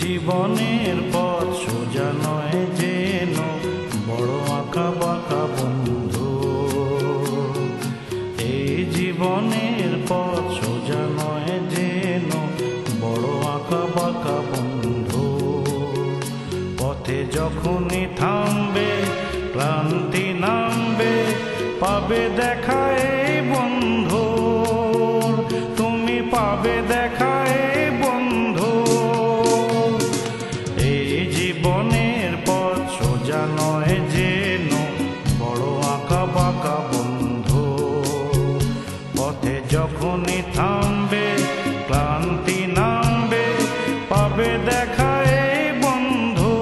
জীবনের পথ সোজা নয় যেন বড় আঁকা বাঁকা বন্ধু। এই জীবনের পথ সোজা নয় যেন বড় আঁকা বাঁকা বন্ধু। পথে যখনই থামবে ক্লান্তি নামবে পাবে দেখা এই বন্ধু, তুমি পাবে দেখা এই বন্ধু। জীবনের পথ সোজা নয় যেন বড় আঁকা বাঁকা বন্ধু। পথে যখনই থামবে ক্লান্তি নামবে পাবে দেখা এই বন্ধু,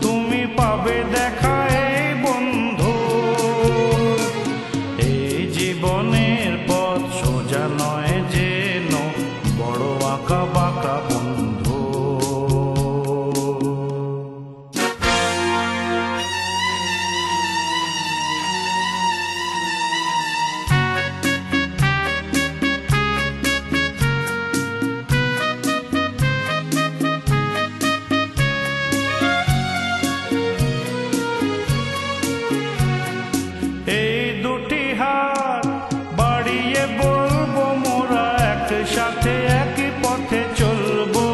তুমি পাবে দেখা এই বন্ধু। এই জীবনের পথ সোজা নয় যেন বড় আঁকা বাঁকা বন্ধু। এই দুটি হাত বাড়িয়ে বলবো মোরা একসাথে একই পথে চলবো।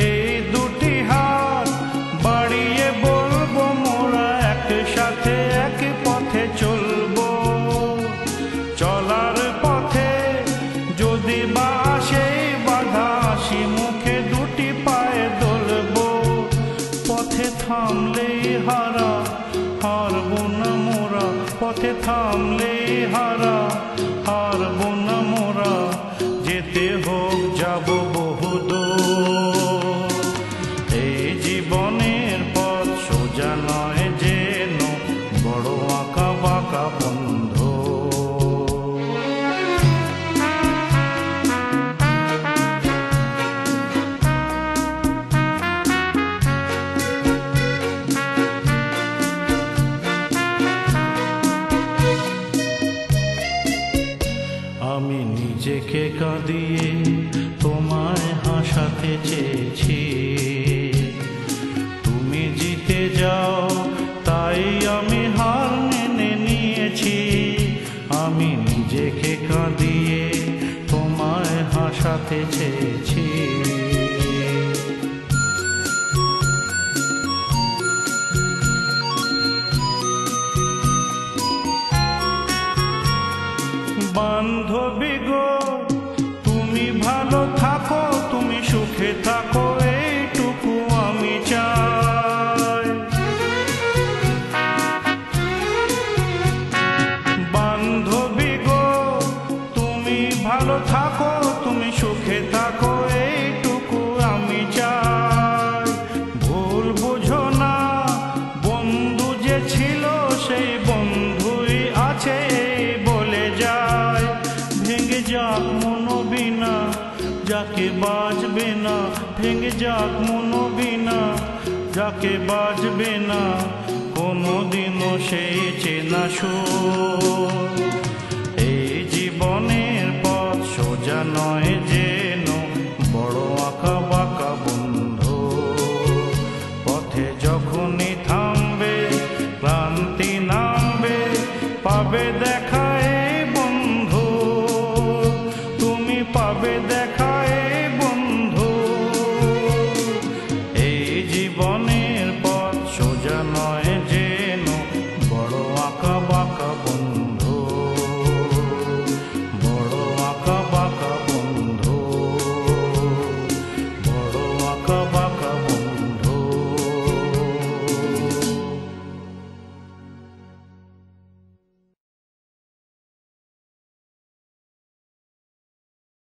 এই দুটি হাত বাড়িয়ে বলবো মোরা একসাথে একই পথে চলবো। চলার পথে যদি বা আসে বাধা হাসি মুখে দুটি পায়ে দলবো। পথে থামলেই হারা হারবো না মোরা, পথে থামলেই হারা হারবো না মোরা। যেতে হোক যাব বহুদূর। এই জীবনের পথ সোজা নয় যেন বড় আঁকা বাঁকা বন্ধু। আমি নিজেকে কাঁদিয়ে তোমায় হাসাতে চেয়েছি, তুমি জিতে যাও তাই আমি হার মেনে নিয়েছি। আমি নিজেকে কাঁদিয়ে তোমায় হাসাতে চেয়েছি। বান্ধবী গো তুমি ভালো থাকো, তুমি সুখে থাকো এইটুকু আমি চাই। বান্ধবী গো তুমি ভালো থাকো, তুমি সুখে থাকো এইটুকু আমি চাই। ভুল বুঝো না বন্ধু যে ছিল সেই বন্ধুই আছে বলে যায়। ভেঙে যাক মনোবিনা যাকে বাজবে না, ভেঙে যাক মনোবিনা যাকে বাজবে না কোনোদিনও সেই চেনা সুর। এই জীবনের পথ সোজা নয় যে